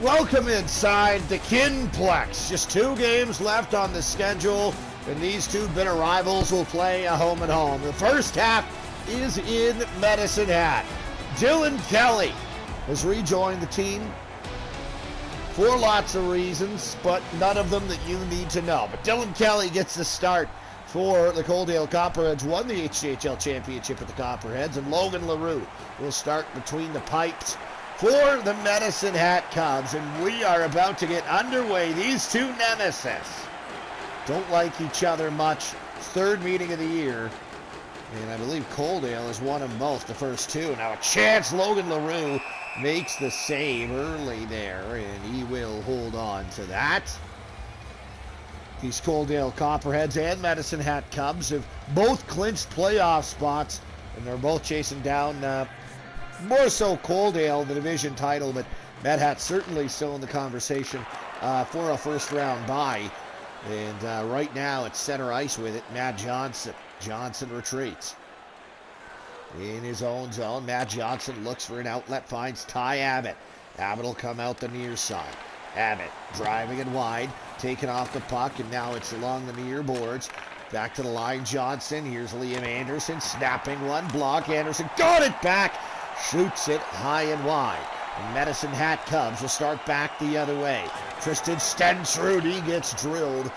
Welcome inside the Kinplex. Just 2 games left on the schedule, and these two bitter rivals will play a home and home. The first half is in Medicine Hat. Dylan Kelly has rejoined the team for lots of reasons, but none of them that you need to know. But Dylan Kelly gets the start for the Coaldale Copperheads, won the HJHL championship with the Copperheads, and Logan LaRue will start between the pipes for the Medicine Hat Cubs, and we are about to get underway. These two nemesis don't like each other much. Third meeting of the year, and I believe Coaldale has won them both, the first two. Now a chance, Logan LaRue makes the save early there, and he will hold on to that. These Coaldale Copperheads and Medicine Hat Cubs have both clinched playoff spots, and they're both chasing down more so Coaldale, the division title, but Med Hat certainly still in the conversation for a first-round bye. And right now at center ice with it, Matt Johnson. Johnson retreats. In his own zone, Matt Johnson looks for an outlet, finds Ty Abbott. Abbott will come out the near side. Abbott driving it wide, taking off the puck, and now it's along the near boards. Back to the line, Johnson. Here's Liam Anderson, snapping one, block. Anderson got it back, shoots it high and wide. Medicine Hat Cubs will start back the other way. Tristan Stensrud, he gets drilled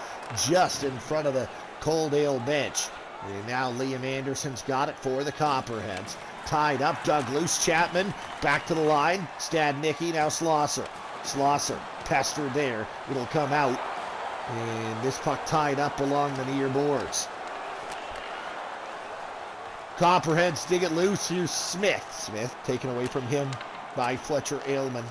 just in front of the Coaldale bench. And now Liam Anderson's got it for the Copperheads. Tied up, dug loose, Chapman back to the line. Stadnicki, now Slosser. Slosser pestered there. It'll come out. And this puck tied up along the near boards. Copperheads dig it loose. Here's Smith. Smith taken away from him by Fletcher Aylman.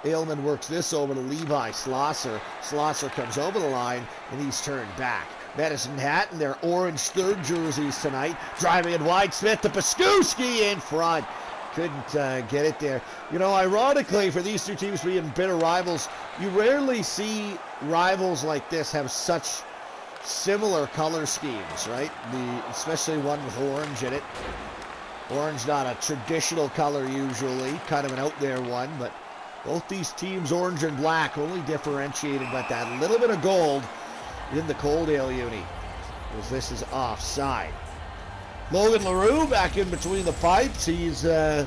Aylman works this over to Levi Slosser. Slosser comes over the line, and he's turned back. Medicine Hat in their orange third jerseys tonight. Driving it wide, Smith to Paskuski in front. Couldn't get it there. You know, ironically, for these two teams being bitter rivals, you rarely see rivals like this have such similar color schemes, right? Especially one with orange in it. Orange, not a traditional color usually, kind of an out there one, but both these teams, orange and black, only differentiated by that little bit of gold in the Coaldale uni, as this is offside. Logan LaRue back in between the pipes. He's, I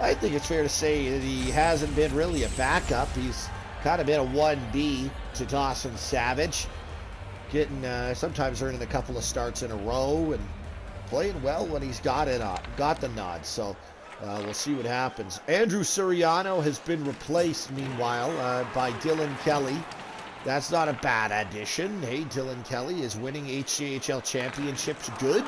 think it's fair to say that he hasn't been really a backup. He's kind of been a 1B to Dawson Savage, getting sometimes earning a couple of starts in a row and playing well when he's got the nod. So we'll see what happens. Andrew Suriano has been replaced, meanwhile, by Dylan Kelly. That's not a bad addition. Hey, Dylan Kelly is winning HJHL championships good?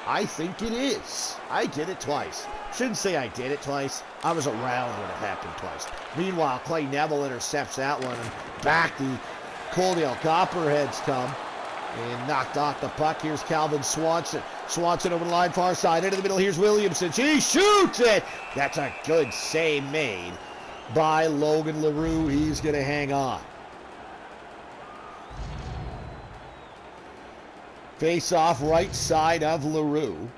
I think it is. I did it twice. Shouldn't say I did it twice. I was around when it happened twice. Meanwhile, Clay Neville intercepts that one, and back the Coaldale Copperheads come and knocked off the puck. Here's Calvin Swanson. Swanson over the line, far side, into the middle. Here's Williamson. He shoots it. That's a good save made by Logan LaRue. He's going to hang on. Face off right side of LaRue.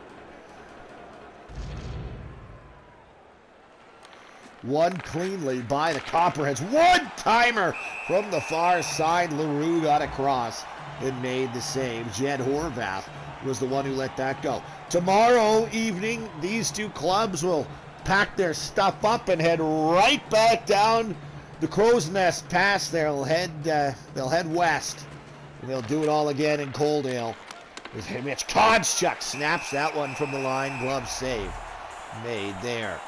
Won cleanly by the Copperheads. One timer from the far side. LaRue got across and made the save. Jed Horvath was the one who let that go. Tomorrow evening, these two clubs will pack their stuff up and head right back down the Crow's Nest Pass. They'll head west, and they'll do it all again in Coaldale. Mitch Kodchuk snaps that one from the line. Glove save made there.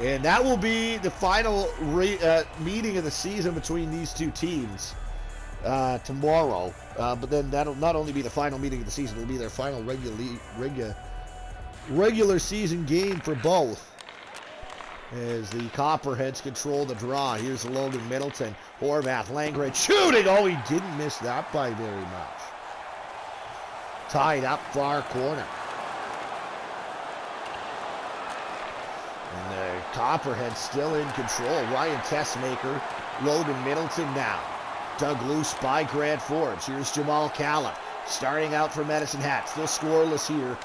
And that will be the final meeting of the season between these two teams tomorrow. But then that'll not only be the final meeting of the season, it'll be their final regular season game for both, as the Copperheads control the draw. Here's Logan Middleton. Horvath, Langred shooting. Oh, he didn't miss that by very much. Tied up far corner. And the Copperheads still in control. Ryan Tessmaker, Logan Middleton now. Dug loose by Grant Forbes. Here's Jamal Calla starting out for Medicine Hat. Still scoreless here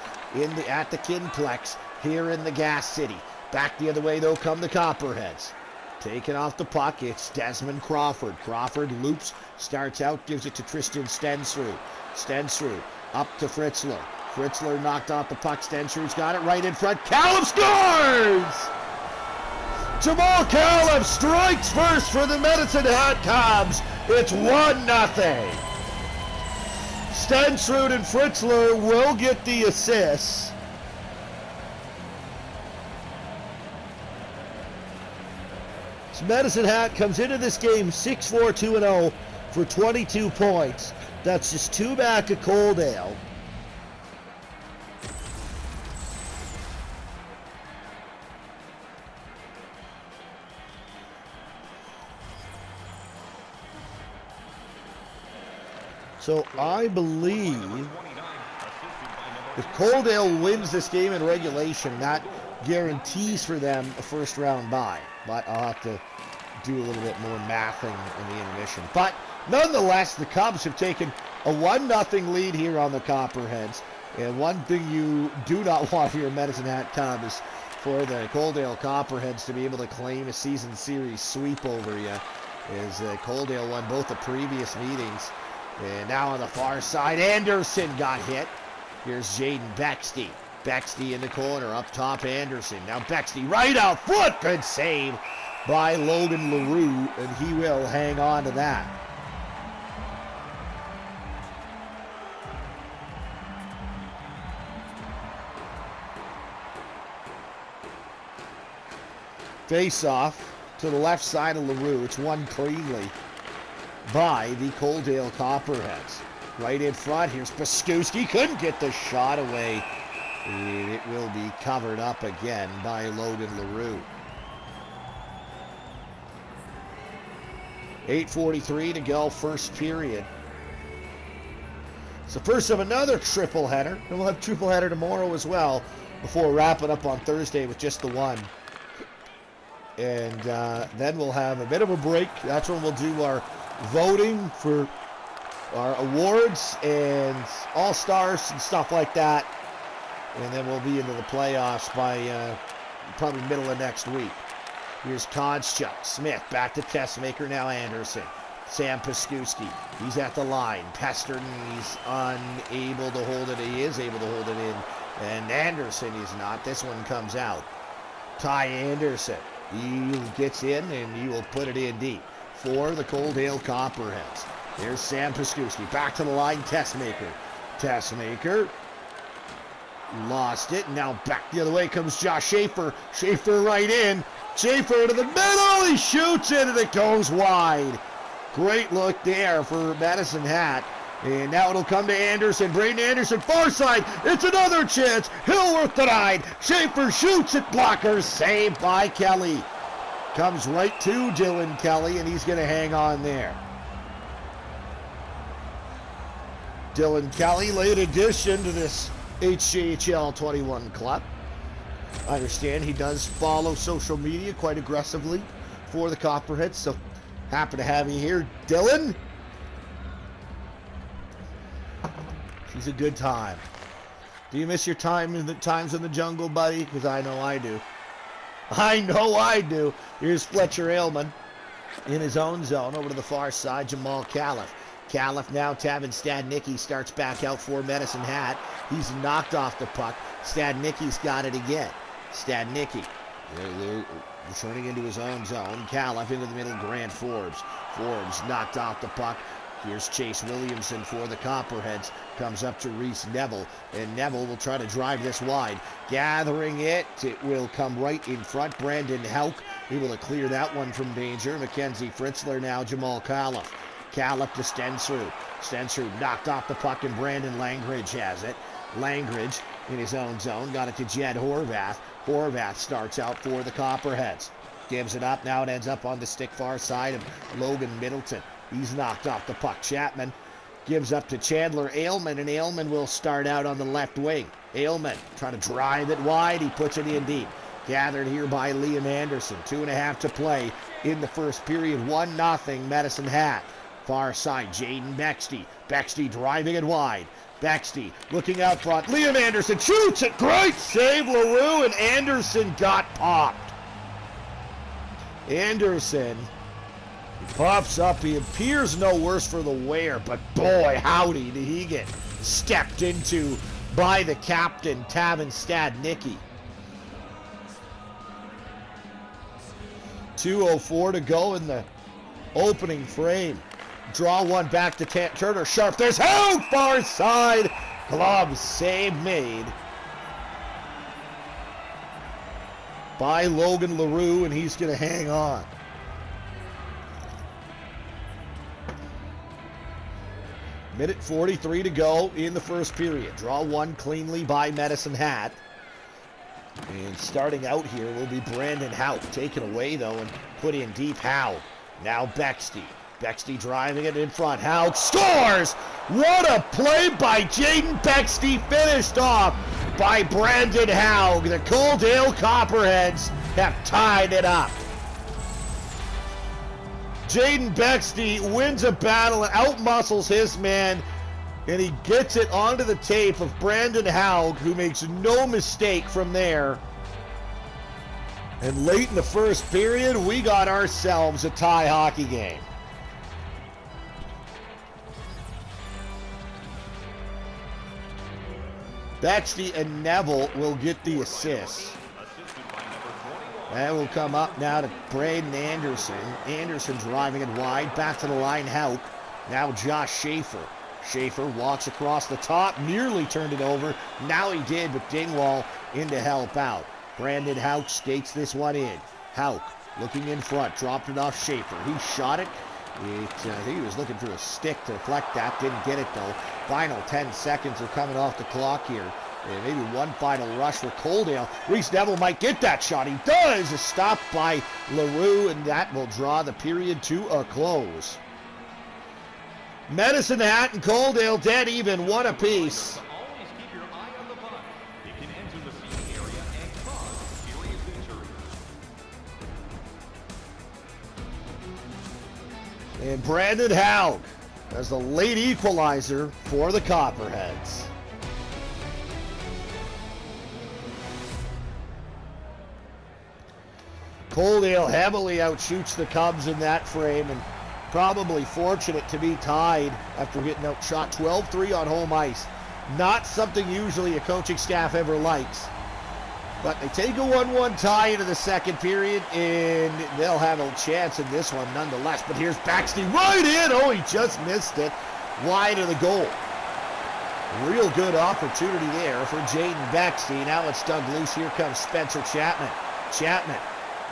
at the Kinplex here in the Gas City. Back the other way, though, come the Copperheads. Taking off the puck, it's Desmond Crawford. Crawford loops, starts out, gives it to Tristan Stensrud. Stensrud up to Fritzler. Fritzler knocked off the puck. Stensrud's got it right in front. Callum scores! Jamal Callum strikes first for the Medicine Hat Cubs. It's 1-0. Stensrud and Fritzler will get the assists. So Medicine Hat comes into this game 6-4, 2-0 for 22 points. That's just 2 back at Coaldale. So I believe if Coaldale wins this game in regulation, that guarantees for them a first-round bye. But I'll have to do a little bit more mathing in the intermission. But nonetheless, the Cubs have taken a 1-0 lead here on the Copperheads. And one thing you do not want for your Medicine Hat Cub is for the Coaldale Copperheads to be able to claim a season series sweep over you, as Coaldale won both the previous meetings. And now on the far side, Anderson got hit. Here's Jaden Bexty. Bexty in the corner, up top Anderson. Now Bexty right out foot. Good save by Logan LaRue, and he will hang on to that. Face off to the left side of LaRue. It's won cleanly by the Coaldale Copperheads. Right in front, here's Paskuski. Couldn't get the shot away. And it will be covered up again by Logan LaRue. 8:43 to go, first period. It's the first of another triple header. And we'll have triple header tomorrow as well, before wrapping up on Thursday with just the one. And then we'll have a bit of a break. That's when we'll do our voting for our awards and all-stars and stuff like that. And then we'll be into the playoffs by probably middle of next week. Here's Konchuk. Smith back to Tessmaker. Now Anderson. Sam Paskuski. He's at the line. Pestered, and he's unable to hold it. He is able to hold it in. And Anderson is not. This one comes out. Ty Anderson. He gets in, and he will put it in deep for the Coaldale Copperheads. There's Sam Paskuski. Back to the line. Tessmaker. Tessmaker. Lost it. Now back the other way comes Josh Schaefer. Schaefer right in. Schaefer to the middle. He shoots it, and it goes wide. Great look there for Medicine Hat. And now it'll come to Anderson. Braden Anderson, far side. It's another chance. Hillworth denied. Schaefer shoots it. Blocker saved by Kelly. Comes right to Dylan Kelly, and he's going to hang on there. Dylan Kelly, late addition to this HJHL21 club. I understand he does follow social media quite aggressively for the Copperheads, so happy to have you here, Dylan. She's a good time. Do you miss your times in the jungle, buddy? Because I know I do. I know I do. Here's Fletcher Aylman in his own zone over to the far side. Jamal Califf. Califf now tabbing Stadnicki. Starts back out for Medicine Hat. He's knocked off the puck. Stadnicki's got it again. Stadnicki returning into his own zone. Califf into the middle. Grant Forbes. Forbes knocked off the puck. Here's Chase Williamson for the Copperheads. Comes up to Reese Neville, and Neville will try to drive this wide. Gathering it. It will come right in front. Brandon Houck able to clear that one from danger. Mackenzie Fritzler now. Jamal Califf. Califf to Stensrud. Stensrud knocked off the puck, and Brandon Langridge has it. Langridge in his own zone. Got it to Jed Horvath. Horvath starts out for the Copperheads. Gives it up. Now it ends up on the stick far side of Logan Middleton. He's knocked off the puck. Chapman gives up to Chandler Aylman, and Aylman will start out on the left wing. Aylman trying to drive it wide. He puts it in deep. Gathered here by Liam Anderson. 2.5 to play in the first period. 1-0 Medicine Hat. Far side, Jaden Bexty. Bexty driving it wide. Bexty looking out front. Liam Anderson shoots it. Great save, LaRue, and Anderson got popped. Anderson pops up. He appears no worse for the wear, but boy, howdy, did he get stepped into by the captain, Tavin Stadnicki. 2:04 to go in the opening frame. Draw one back to Turner. Sharp. There's Hound far side. Glove save made by Logan LaRue, and he's going to hang on. Minute 43 to go in the first period. Draw one cleanly by Medicine Hat. And starting out here will be Brandon Houck. Taken away, though, and put in deep. Howe. Now Bexty. Bexty driving it in front. Houck scores! What a play by Jaden Bexty, finished off by Brandon Houck. The Coaldale Copperheads have tied it up. Jaden Bexty wins a battle and outmuscles his man, and he gets it onto the tape of Brandon Houck, who makes no mistake from there. And late in the first period, we got ourselves a tie hockey game. Bexty and Neville will get the assists. That will come up now to Braden Anderson. Anderson driving it wide. Back to the line, Houck. Now Josh Schaefer. Schaefer walks across the top. Nearly turned it over. Now he did, but Dingwall in to help out. Brandon Houck skates this one in. Houck looking in front. Dropped it off Schaefer. He shot it. I think he was looking for a stick to deflect that. Didn't get it, though. Final 10 seconds are coming off the clock here. And maybe one final rush for Coaldale. Reese Neville might get that shot. He does. A stop by LaRue, and that will draw the period to a close. Medicine Hat and Coaldale dead even, one apiece. And Brandon Houck as the late equalizer for the Copperheads. Coaldale heavily outshoots the Cubs in that frame, and probably fortunate to be tied after getting outshot 12-3 on home ice. Not something usually a coaching staff ever likes. But they take a 1-1 tie into the second period, and they'll have a chance in this one nonetheless. But here's Bexty right in. Oh, he just missed it. Wide of the goal. Real good opportunity there for Jaden Bexty. Now it's dug loose. Here comes Spencer Chapman. Chapman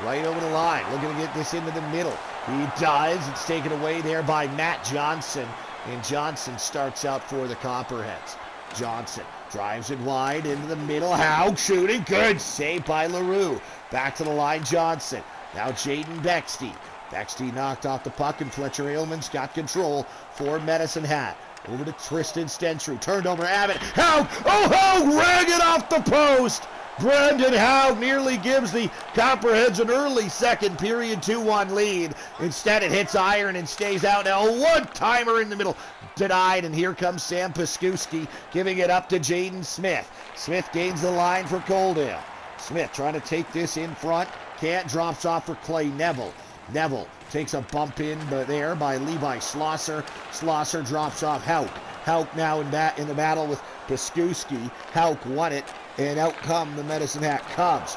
right over the line. Looking to get this into the middle. He does. It's taken away there by Matt Johnson. And Johnson starts out for the Copperheads. Johnson drives it wide into the middle. Houck shooting. Good save by LaRue. Back to the line, Johnson. Now Jaden Bexty. Bexty knocked off the puck, and Fletcher Aylman's got control for Medicine Hat. Over to Tristan Stenshrew. Turned over Abbott. Houck! Oh, Houck rang it off the post! Brandon Houck nearly gives the Copperheads an early second period 2-1 lead. Instead, it hits iron and stays out. Now, a one-timer in the middle. Denied, and here comes Sam Piskuski giving it up to Jaden Smith. Smith gains the line for Coaldale. Smith trying to take this in front. Can't. Drops off for Clay Neville. Neville takes a bump in there by Levi Schlosser. Schlosser drops off Houck. Houck now in the battle with Piskuski. Houck won it, and out come the Medicine Hat Cubs.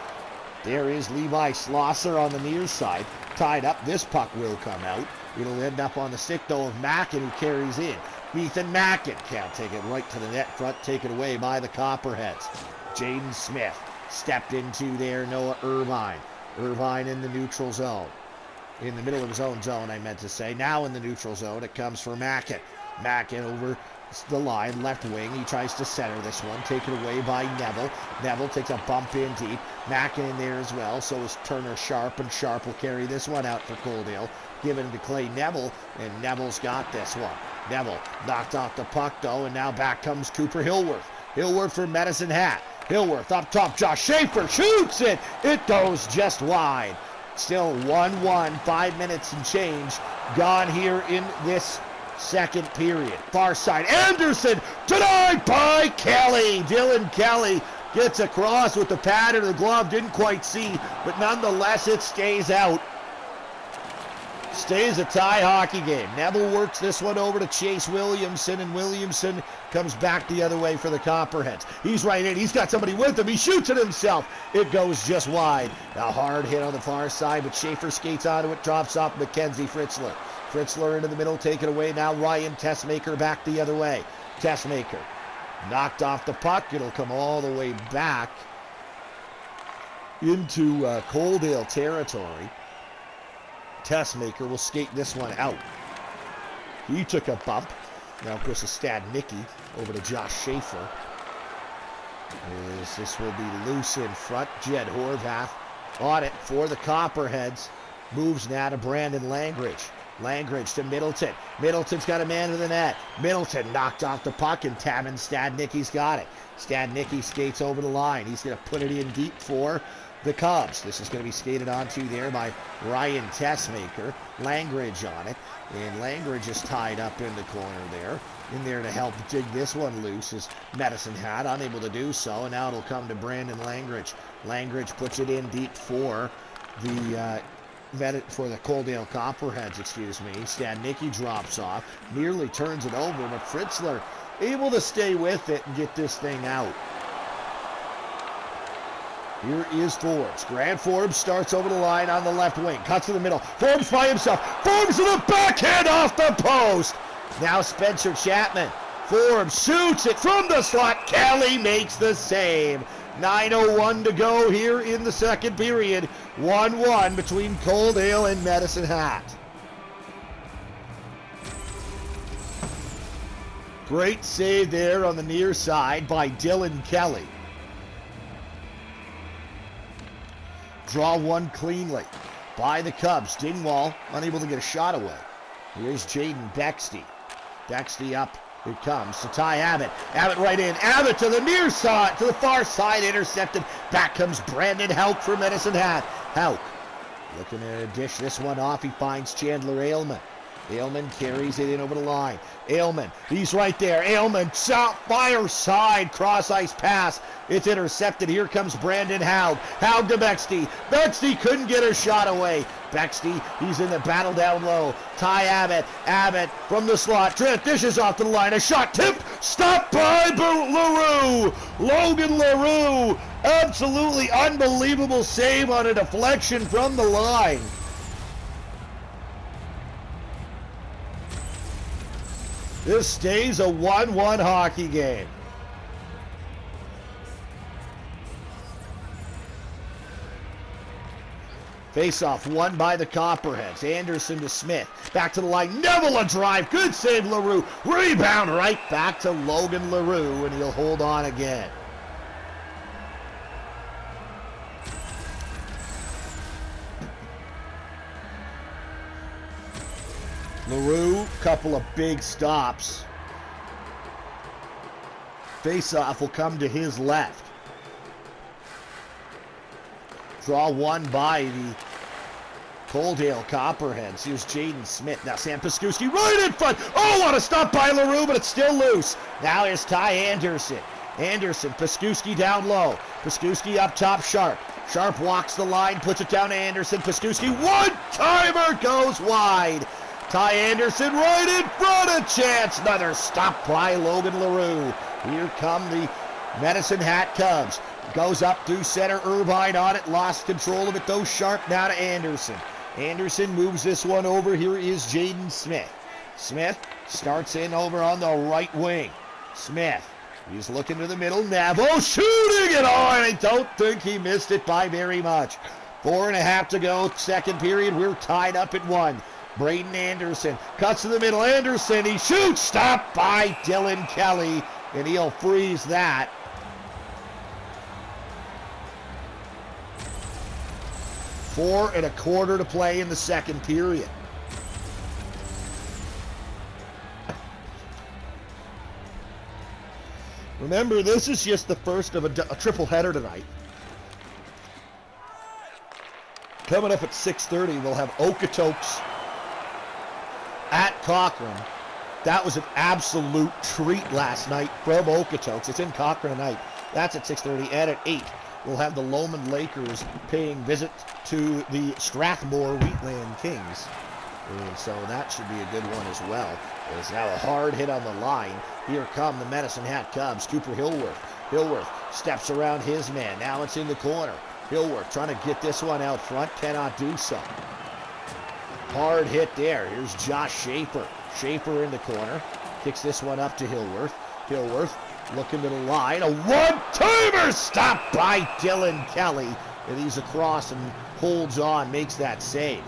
There is Levi Schlosser on the near side. Tied up. This puck will come out. It'll end up on the stick, though, of Mackin, who carries in. Ethan Mackin can't take it right to the net front. Taken away by the Copperheads. Jaden Smith stepped into there. Noah Irvine. Irvine in the neutral zone. In the middle of his own zone, I meant to say. Now in the neutral zone, it comes for Mackin. Mackin over the line, left wing. He tries to center this one. Taken away by Neville. Neville takes a bump in deep. Mackin in there as well. So is Turner Sharp, and Sharp will carry this one out for Coaldale. Given to Clay Neville, and Neville's got this one. Neville knocked off the puck, though, and now back comes Cooper Hillworth. Hillworth for Medicine Hat. Hillworth up top. Josh Schaefer shoots it. It goes just wide. Still 1-1, 5 minutes and change gone here in this second period. Far side, Anderson, denied by Kelly. Dylan Kelly gets across with the pad of the glove, didn't quite see, but nonetheless it stays out. Stays a tie hockey game. Neville works this one over to Chase Williamson, and Williamson comes back the other way for the Copperheads. He's right in. He's got somebody with him. He shoots it himself. It goes just wide. A hard hit on the far side, but Schaefer skates onto it, drops off Mackenzie Fritzler. Fritzler into the middle, taken away. Now Ryan Tessmaker back the other way. Tessmaker knocked off the puck. It'll come all the way back into Coaldale territory. Tessmaker will skate this one out. He took a bump. Now, of course, it's Stadnicki over to Josh Schaefer. This will be loose in front. Jed Horvath on it for the Copperheads. Moves now to Brandon Langridge. Langridge to Middleton. Middleton's got a man to the net. Middleton knocked off the puck, and Taman Stadnicki's got it. Stadnicki skates over the line. He's going to put it in deep for the Cubs. This is going to be skated onto there by Ryan Tessmaker. Langridge on it, and Langridge is tied up in the corner there. In there to help dig this one loose is Medicine Hat, unable to do so, and now it'll come to Brandon Langridge. Langridge puts it in deep for the Coaldale Copperheads, excuse me. Stadnicki drops off, nearly turns it over, but Fritzler able to stay with it and get this thing out. Here is Forbes. Grant Forbes starts over the line on the left wing. Cuts to the middle. Forbes by himself. Forbes to the backhand off the post. Now Spencer Chapman. Forbes shoots it from the slot. Kelly makes the save. 9:01 to go here in the second period. 1-1 between Coaldale and Medicine Hat. Great save there on the near side by Dylan Kelly. Draw one cleanly by the Cubs. Dingwall unable to get a shot away. Here's Jaden Bexty. Bexty up. Here comes to Ty Abbott. Abbott right in. Abbott to the near side, to the far side, intercepted. Back comes Brandon Houck for Medicine Hat. Houck looking to dish this one off. He finds Chandler Aylman. Aylman carries it in over the line. Aylman, he's right there. Aylman, fire side, cross ice pass. It's intercepted. Here comes Brandon Haug. Haug to Bexty. Bexty couldn't get her shot away. Bexty, he's in the battle down low. Ty Abbott. Abbott from the slot. Trent dishes off to the line. A shot tipped. Stopped by LaRue. Logan LaRue. Absolutely unbelievable save on a deflection from the line. This stays a 1-1 hockey game. Face-off won by the Copperheads. Anderson to Smith. Back to the line. Neville a drive. Good save, LaRue. Rebound right back to Logan LaRue, and he'll hold on again. LaRue, couple of big stops. Face-off will come to his left. Draw one by the Coaldale Copperheads. Here's Jaden Smith. Now Sam Piskuski right in front. Oh, what a stop by LaRue, but it's still loose. Now here's Ty Anderson. Anderson, Piskuski down low. Piskuski up top, Sharp. Sharp walks the line, puts it down to Anderson. Piskuski, one-timer goes wide. Ty Anderson right in front, a chance. Another stop by Logan LaRue. Here come the Medicine Hat Cubs. Goes up through center, Irvine on it, lost control of it though. Sharp now to Anderson. Anderson moves this one over. Here is Jaden Smith. Smith starts in over on the right wing. Smith, he's looking to the middle. Navo shooting it on. I don't think he missed it by very much. 4.5 to go, second period. We're tied up at 1. Braden Anderson cuts to the middle. Anderson, he shoots. Stopped by Dylan Kelly, and he'll freeze that. Four and a quarter to play in the second period. Remember, this is just the first of a triple header tonight. Coming up at 6:30, we'll have Okotoks at Cochrane. That was an absolute treat last night from Okotoks. It's in Cochrane tonight. That's at 6:30, and at 8, we'll have the Lomond Lakers paying visit to the Strathmore Wheatland Kings. And so that should be a good one as well. There's now a hard hit on the line. Here come the Medicine Hat Cubs. Cooper Hillworth. Hillworth steps around his man. Now it's in the corner. Hillworth trying to get this one out front. Cannot do so. Hard hit there. Here's Josh Schaefer. Schaefer in the corner. Kicks this one up to Hillworth. Hillworth looking to the line. A one-timer stopped by Dylan Kelly. And he's across and holds on. Makes that save.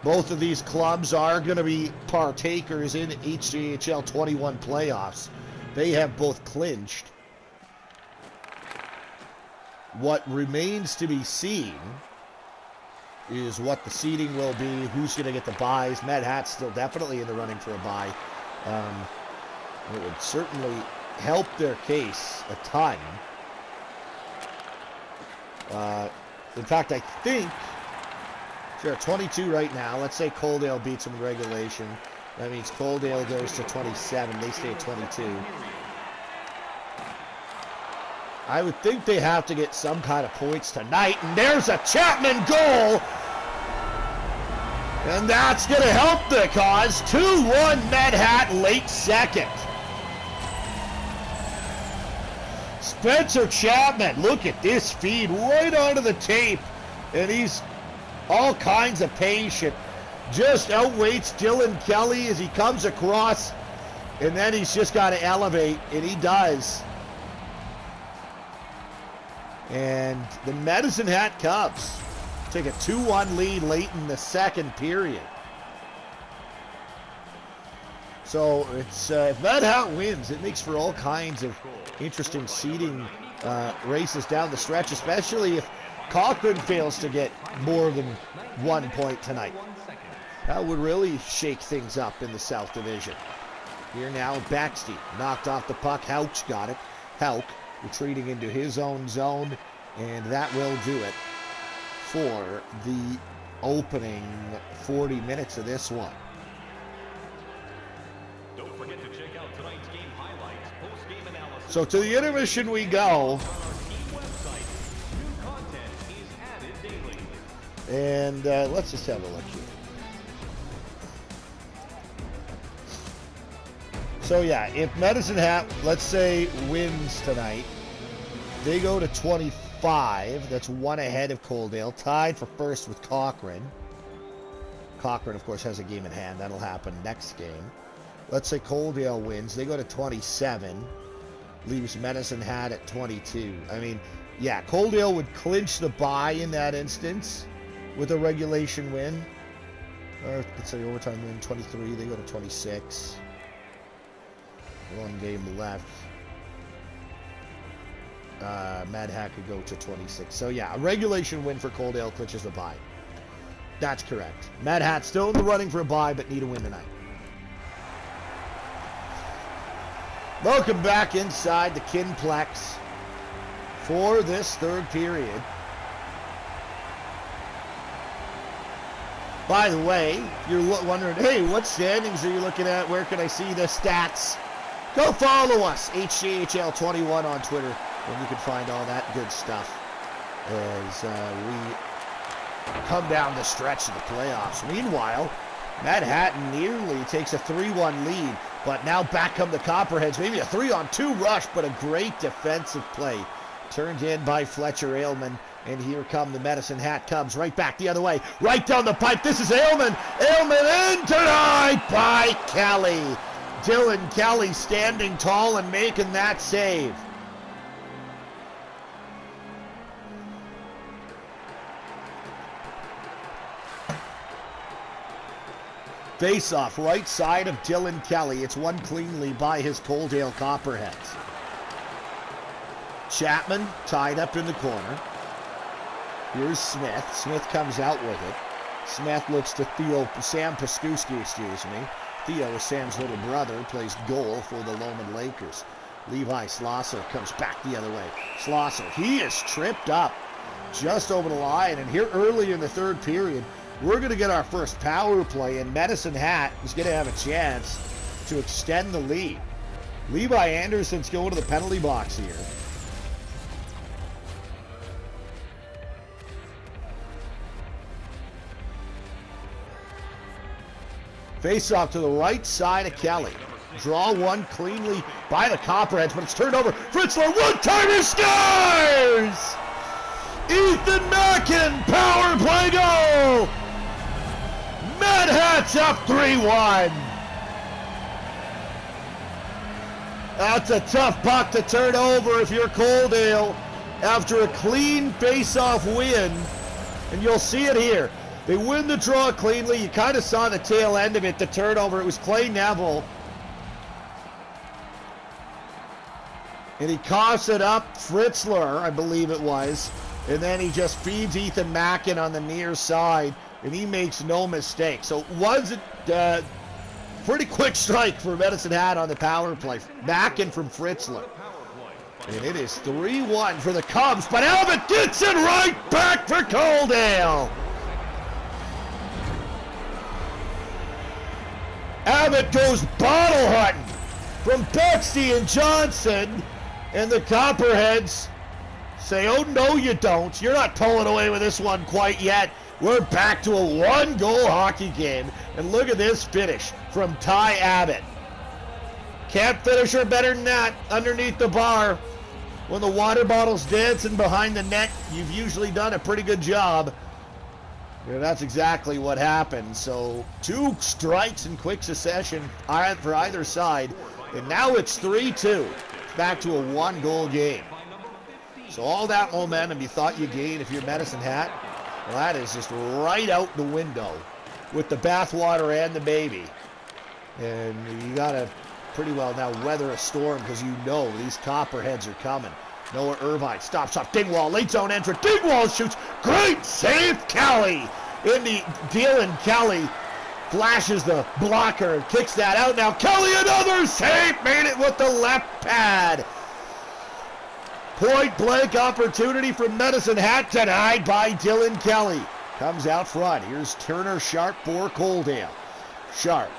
Both of these clubs are going to be partakers in HJHL21 playoffs. They have both clinched. What remains to be seen is what the seeding will be, who's going to get the buys. Med Hat's still definitely in the running for a buy. It would certainly help their case a ton. In fact, I think they're at 22 right now. Let's say Coaldale beats them in regulation. That means Coaldale goes to 27. They stay at 22. I would think they have to get some kind of points tonight. And there's a Chapman goal. And that's going to help the cause. 2-1 Med Hat late second. Spencer Chapman, look at this feed right onto the tape. And he's all kinds of patient. Just outweights Dylan Kelly as he comes across. And then he's just got to elevate, and he does. And the Medicine Hat Cubs take a 2-1 lead late in the second period. So it's if Med Hat wins, it makes for all kinds of interesting seeding races down the stretch, especially if Cochrane fails to get more than 1 point tonight. That would really shake things up in the South Division. Here now, Baxty knocked off the puck. Houch got it. Houck retreating into his own zone, and that will do it for the opening 40 minutes of this one. Don't forget to check out tonight's game highlights, post-game analysis. So to the intermission we go. And let's just have a look here. So yeah, if Medicine Hat, let's say, wins tonight, they go to 25. That's one ahead of Coaldale, tied for first with Cochrane. Cochrane, of course, has a game in hand. That'll happen next game. Let's say Coaldale wins. They go to 27. Leaves Medicine Hat at 22. I mean, yeah, Coaldale would clinch the bye in that instance with a regulation win. Or let's say overtime win, 23. They go to 26. One game left. Mad Hat could go to 26. So yeah, a regulation win for Coaldale clinches the bye. That's correct. Mad Hat still in the running for a bye, but need a win tonight. Welcome back inside the Kinplex for this third period. By the way, you're wondering, hey, what standings are you looking at? Where can I see the stats? Go follow us, HJHL21 on Twitter, and you can find all that good stuff as we come down the stretch of the playoffs. Meanwhile, Manhattan nearly takes a 3-1 lead, but now back come the Copperheads. Maybe a 3-on-2 rush, but a great defensive play. Turned in by Fletcher Aylman, and here come the Medicine Hat Cubs right back the other way, right down the pipe. This is Aylman. Aylman in tonight by Kelly. Dylan Kelly standing tall and making that save. Face-off, right side of Dylan Kelly. It's won cleanly by his Coaldale Copperheads. Chapman tied up in the corner. Here's Smith. Smith comes out with it. Smith looks to Sam Paskuski, excuse me. Theo is Sam's little brother, plays goal for the Lomond Lakers. Levi Schlosser comes back the other way. Schlosser, he is tripped up just over the line. And here early in the third period, we're going to get our first power play, and Medicine Hat is going to have a chance to extend the lead. Levi Anderson's going to the penalty box here. Face off to the right side of Kelly. Draw one cleanly by the Copperheads, but it's turned over. Fritzler, one-timer, scores! Ethan Mackin, power play goal! Mad Hats up 3-1. That's a tough puck to turn over if you're Coaldale after a clean face-off win, and you'll see it here. They win the draw cleanly. You kind of saw the tail end of it, the turnover. It was Clay Neville. And he coughs it up, Fritzler, I believe it was. And then he just feeds Ethan Mackin on the near side, and he makes no mistake. So it was a pretty quick strike for Medicine Hat on the power play. Mackin from Fritzler. And it is 3-1 for the Cubs, but Albert gets it right back for Coaldale. Abbott goes bottle hunting from Bexley and Johnson, and the Copperheads say, oh no you don't, you're not pulling away with this one quite yet. We're back to a one-goal hockey game, and look at this finish from Ty Abbott. Can't finish her better than that underneath the bar. When the water bottle's dancing behind the net, you've usually done a pretty good job. Yeah, that's exactly what happened. So 2 strikes in quick succession for either side. And now it's 3-2. Back to a one-goal game. So all that momentum you thought you gained if you're Medicine Hat, well, that is just right out the window with the bathwater and the baby. And you got to pretty well now weather a storm because you know these Copperheads are coming. Noah Irvine stops off Dingwall, late zone entry. Dingwall shoots. Great save, Kelly. Dylan Kelly flashes the blocker and kicks that out. Now Kelly, another save, made it with the left pad. Point blank opportunity from Medicine Hat, denied by Dylan Kelly. Comes out front. Here's Turner Sharp for Coaldale. Sharp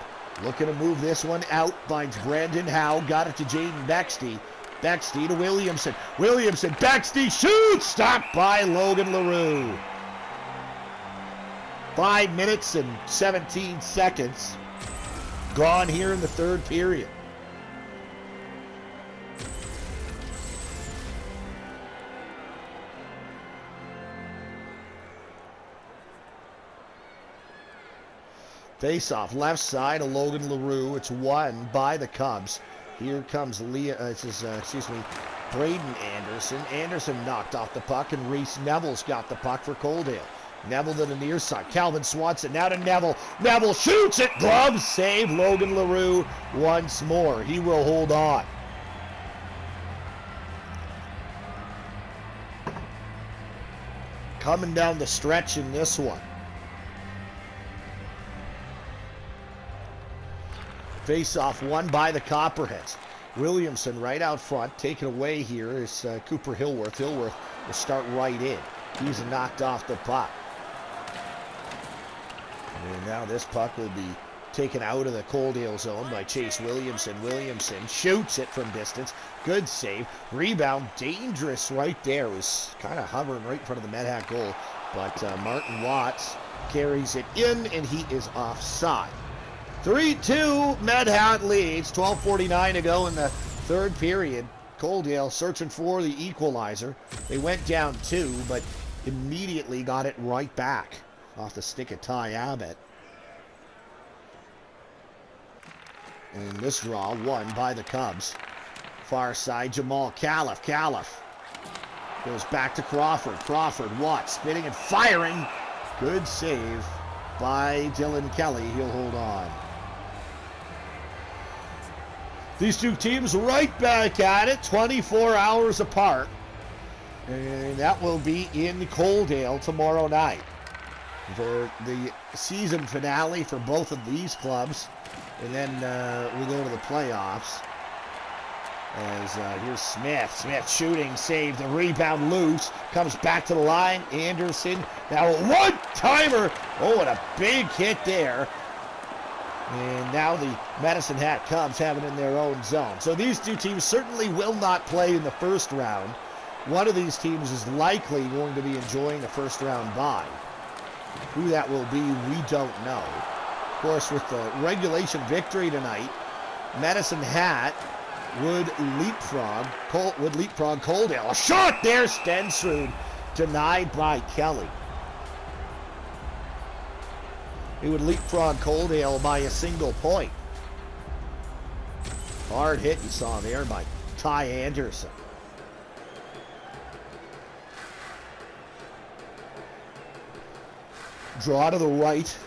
looking to move this one out. Finds Brandon Howe. Got it to Jaden Bexley. Bexley to Williamson. Williamson, Bexley shoots! Stopped by Logan LaRue. 5 minutes and 17 seconds gone here in the third period. Face-off, left side of Logan LaRue. It's won by the Cubs. Here comes Braden Anderson. Anderson knocked off the puck, and Reese Neville's got the puck for Coaldale. Neville to the near side. Calvin Swanson now to Neville. Neville shoots it. Glove save. Logan LaRue once more. He will hold on. Coming down the stretch in this one. Face-off won by the Copperheads. Williamson right out front. Taken away here is Cooper Hillworth. Hillworth will start right in. He's knocked off the puck. And now this puck will be taken out of the Coaldale zone by Chase Williamson. Williamson shoots it from distance. Good save. Rebound. Dangerous right there. It was kind of hovering right in front of the Medhat goal. But Martin Watts carries it in, and he is offside. 3-2, Medhat leads. 12:49 to go in the third period. Coaldale searching for the equalizer. They went down 2, but immediately got it right back off the stick of Ty Abbott. And this draw won by the Cubs. Far side, Jamal Califf. Califf goes back to Crawford. Crawford, Watts spinning and firing. Good save by Dylan Kelly. He'll hold on. These two teams right back at it, 24 hours apart. And that will be in Coaldale tomorrow night for the season finale for both of these clubs. And then we'll go to the playoffs. As here's Smith. Smith shooting, save, the rebound loose. Comes back to the line. Anderson. Now a one-timer. Oh, and a big hit there. And now the Medicine Hat Cubs have it in their own zone. So these two teams certainly will not play in the first round. One of these teams is likely going to be enjoying the first round bye. Who that will be, we don't know. Of course, with the regulation victory tonight, Medicine Hat would leapfrog Coaldale. A shot there, Stensrud, denied by Kelly. He would leapfrog Coaldale by a single point. Hard hit you saw there by Ty Anderson. Draw to the right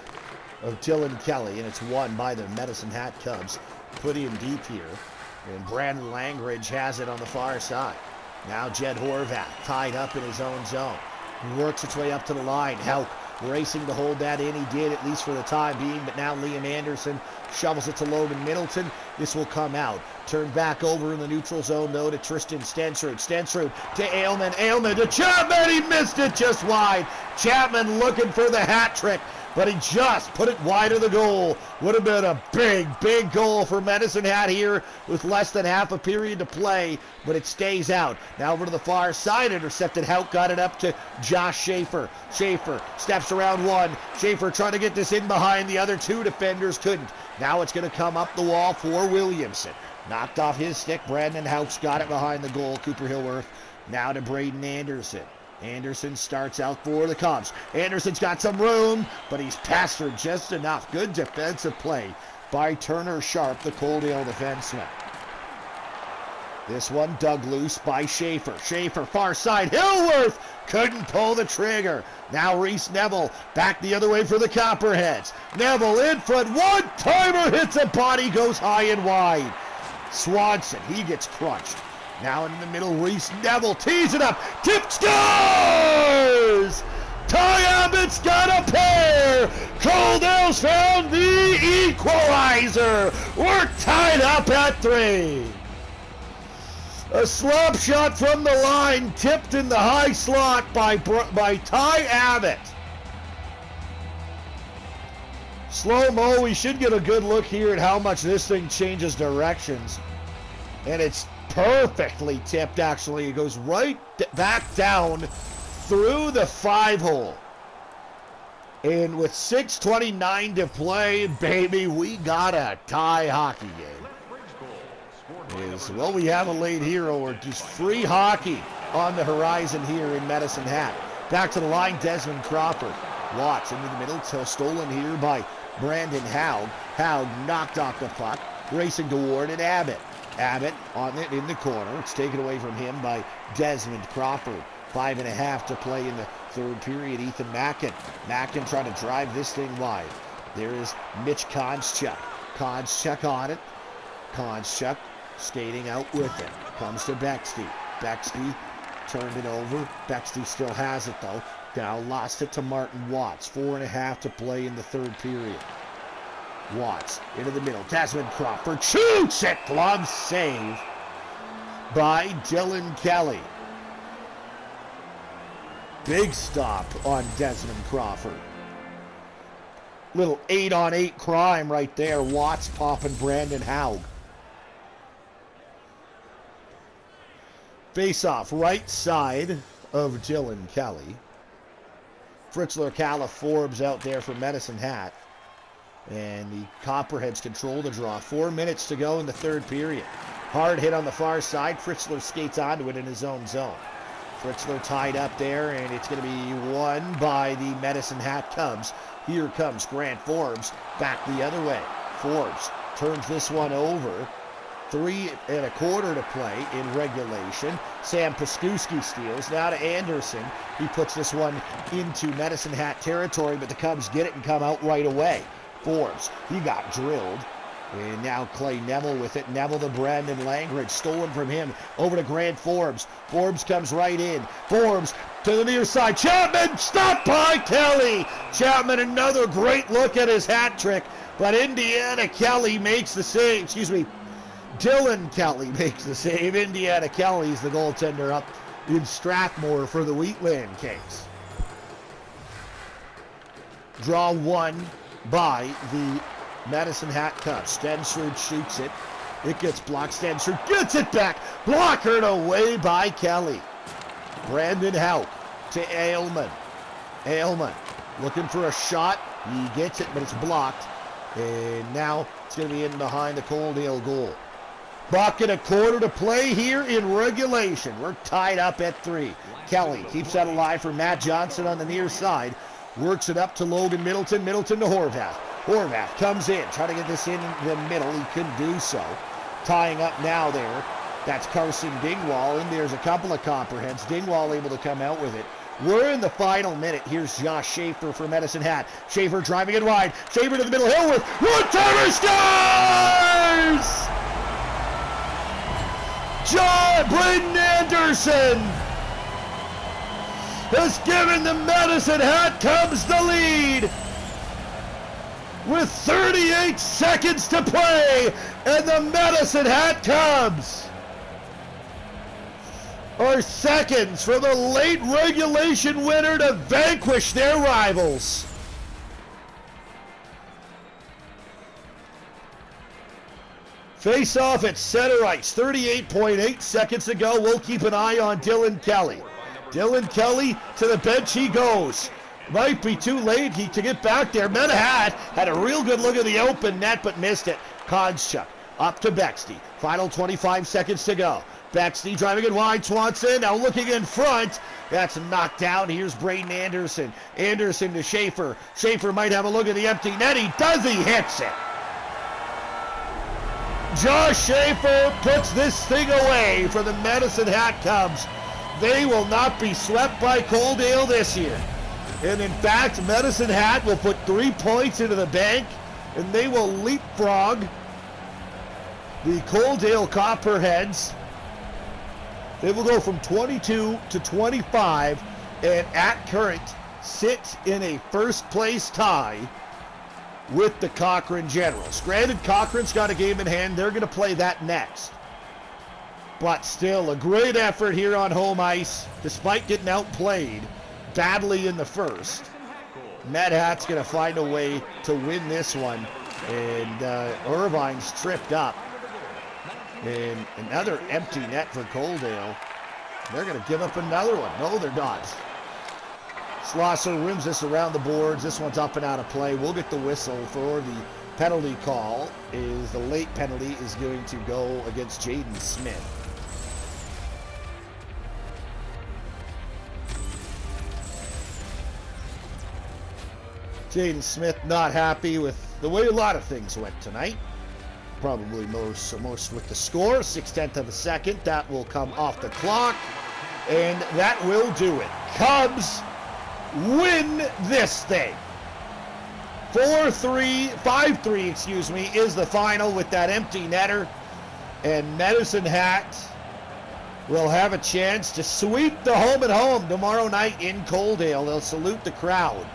of Dylan Kelly, and it's won by the Medicine Hat Cubs. Put in deep here, and Brandon Langridge has it on the far side. Now Jed Horvath tied up in his own zone. He works its way up to the line. Houck racing to hold that in. He did, at least for the time being, but now Liam Anderson shovels it to Logan Middleton. This will come out. Turned back over in the neutral zone, though, to Tristan Stensrud. Stensrud to Aylman. Aylman to Chapman. He missed it just wide. Chapman looking for the hat trick, but he just put it wide of the goal. Would have been a big, big goal for Medicine Hat here with less than half a period to play, but it stays out. Now over to the far side, intercepted. Houck got it up to Josh Schaefer. Schaefer steps around one. Schaefer trying to get this in behind the other two defenders, couldn't. Now it's going to come up the wall for Williamson. Knocked off his stick. Brandon Houck's got it behind the goal. Cooper Hillworth now to Braden Anderson. Anderson starts out for the Cubs. Anderson's got some room, but he's past her just enough. Good defensive play by Turner Sharp, the Coaldale defenseman. This one dug loose by Schaefer. Schaefer, far side. Hillworth couldn't pull the trigger. Now Reese Neville back the other way for the Copperheads. Neville in front. One-timer hits a body, goes high and wide. Swanson, he gets crunched. Now in the middle, Reese Neville tees it up. Tip scores! Ty Abbott's got a pair! Coaldale's found the equalizer! We're tied up at 3. A slop shot from the line, tipped in the high slot by Ty Abbott. Slow-mo, we should get a good look here at how much this thing changes directions. And it's perfectly tipped, actually. It goes right back down through the 5-hole. And with 6:29 to play, baby, we got a tie hockey game. Well, we have a late hero, or just free hockey on the horizon here in Medicine Hat. Back to the line, Desmond Crawford. Watts into the middle, stolen here by Brandon Houck. Houck knocked off the puck, racing toward it, Abbott. Abbott on it in the corner. It's taken away from him by Desmond Crawford. 5.5 to play in the third period. Ethan Mackin. Mackin trying to drive this thing wide. There is Mitch Konchuk. Konchuk on it. Konchuk skating out with it. Comes to Bexty. Bexty turned it over. Bexty still has it though. Now lost it to Martin Watts. 4.5 to play in the third period. Watts into the middle. Desmond Crawford shoots it. Glove save by Dylan Kelly. Big stop on Desmond Crawford. Little 8-on-8 crime right there. Watts popping Brandon Houck. Face off right side of Dylan Kelly. Fritzler, Calla, Forbes out there for Medicine Hat. And the Copperheads control the draw. 4 minutes to go in the third period. Hard hit on the far side. Fritzler skates onto it in his own zone. Fritzler tied up there, and it's going to be won by the Medicine Hat Cubs. Here comes Grant Forbes back the other way. Forbes turns this one over. 3.25 to play in regulation. Sam Paskuski steals. Now to Anderson. He puts this one into Medicine Hat territory, but the Cubs get it and come out right away. Forbes, he got drilled. And now Clay Neville with it. Neville to Brandon Langridge. Stolen from him. Over to Grant Forbes. Forbes comes right in. Forbes to the near side. Chapman stopped by Kelly. Chapman, another great look at his hat trick. But Indiana Kelly makes the save. Dylan Kelly makes the save. Indiana Kelly's the goaltender up in Strathmore for the Wheatland Kings. Draw one by the Medicine Hat Cubs. Stensrud shoots it. It gets blocked. Stensrud gets it back. Blockered away by Kelly. Brandon Houck to Aylman. Aylman looking for a shot. He gets it, but it's blocked. And now it's going to be in behind the Coaldale goal. Buck and a quarter to play here in regulation. We're tied up at 3. Kelly keeps that alive for Matt Johnson on the near side. Works it up to Logan Middleton. Middleton to Horvath. Horvath comes in, trying to get this in the middle. He couldn't do so. Tying up now there. That's Carson Dingwall, and there's a couple of Copperheads. Dingwall able to come out with it. We're in the final minute. Here's Josh Schaefer for Medicine Hat. Schaefer driving it wide. Schaefer to the middle. Hillworth. One-timer scores! Braden Anderson has given the Medicine Hat Cubs the lead with 38 seconds to play, and the Medicine Hat Cubs are seconds from the late regulation winner to vanquish their rivals. Face off at center ice. 38.8 seconds to go. We'll keep an eye on Dylan Kelly. Dylan Kelly to the bench he goes. Might be too late to get back there. Menahat had a real good look at the open net but missed it. Konchuk up to Bexley. Final 25 seconds to go. Bexley driving it wide. Swanson now looking in front. That's knocked down. Here's Braden Anderson. Anderson to Schaefer. Schaefer might have a look at the empty net. He does. He hits it. Josh Schaefer puts this thing away for the Medicine Hat Cubs. They will not be swept by Coaldale this year. And in fact, Medicine Hat will put 3 points into the bank, and they will leapfrog the Coaldale Copperheads. They will go from 22 to 25, and at current sit in a first place tie with the Cochrane Generals. Granted, Cochrane's got a game in hand. They're going to play that next. But still, a great effort here on home ice, despite getting outplayed badly in the first. Med Hat's going to find a way to win this one. And Irvine's tripped up. And another empty net for Coaldale. They're going to give up another one. No, they're not. Schlosser wins this around the boards. This one's up and out of play. We'll get the whistle for the penalty call. The late penalty is going to go against Jaden Smith. Jaden Smith not happy with the way a lot of things went tonight. Probably most with the score. 6/10 of a second. That will come off the clock. And that will do it. Cubs win this thing. 5-3, is the final with that empty netter. And Medicine Hat will have a chance to sweep the home and home tomorrow night in Coaldale. They'll salute the crowd.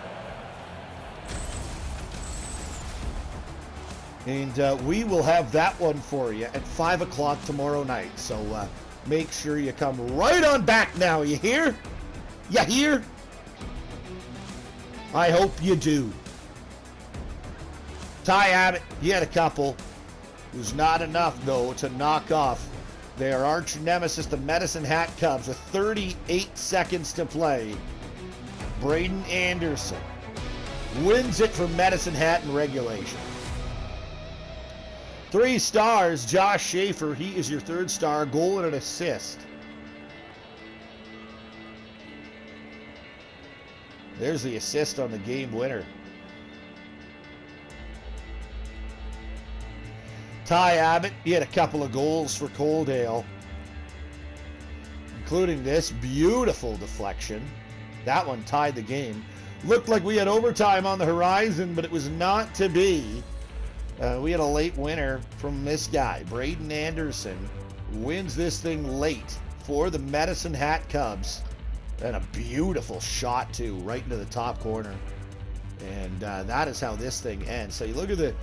And we will have that one for you at 5 o'clock tomorrow night. So make sure you come right on back now. You hear? You hear? I hope you do. Ty Abbott, he had a couple. It was not enough, though, to knock off their arch nemesis, the Medicine Hat Cubs, with 38 seconds to play. Braden Anderson wins it from Medicine Hat in regulation. 3 stars, Josh Schaefer. He is your 3rd star, goal and an assist. There's the assist on the game winner. Ty Abbott, he had a couple of goals for Coaldale, including this beautiful deflection. That one tied the game. Looked like we had overtime on the horizon, but it was not to be. We had a late winner from this guy. Braden Anderson wins this thing late for the Medicine Hat Cubs. And a beautiful shot, too, right into the top corner. And that is how this thing ends. So you look at the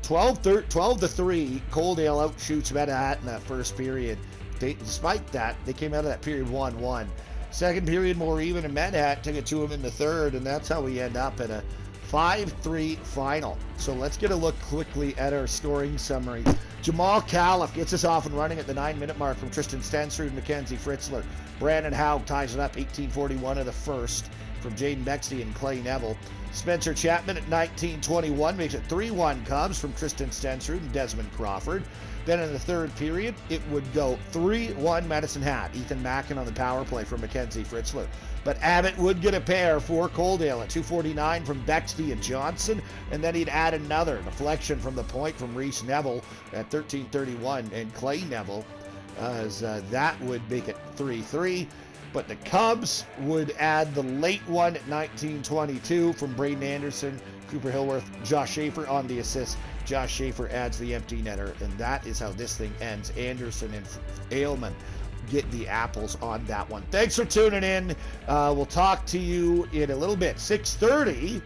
12-3, Coaldale outshoots Medhat in that first period. Despite that, they came out of that period 1-1. Second period more even, and Medhat took it to them in the third, and that's how we end up at a 5-3 final. So let's get a look quickly at our scoring summary. Jamal Califf gets us off and running at the 9-minute mark from Tristan Stensrud and Mackenzie Fritzler. Brandon Haug ties it up 18:41 of the first from Jaden Bexley and Clay Neville. Spencer Chapman at 19:21 makes it 3-1 Cubs from Tristan Stensrud and Desmond Crawford. Then in the third period, it would go 3-1 Medicine Hat. Ethan Mackin on the power play from Mackenzie Fritzler. But Abbott would get a pair for Coaldale at 2:49 from Bexley and Johnson, and then he'd add another deflection from the point from Reese Neville at 13:31 and Clay Neville, as that would make it 3-3. But the Cubs would add the late one at 19:22 from Braden Anderson, Cooper Hillworth, Josh Schaefer on the assist. Josh Schaefer adds the empty netter, and that is how this thing ends. Anderson and Ailman get the apples on that one. Thanks for tuning in. We'll talk to you in a little bit. 6:30,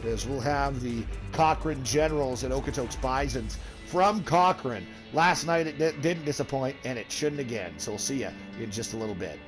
as we'll have the Cochrane Generals and Okotoks Bisons from Cochrane. Last night it didn't disappoint, and it shouldn't again. So we'll see you in just a little bit.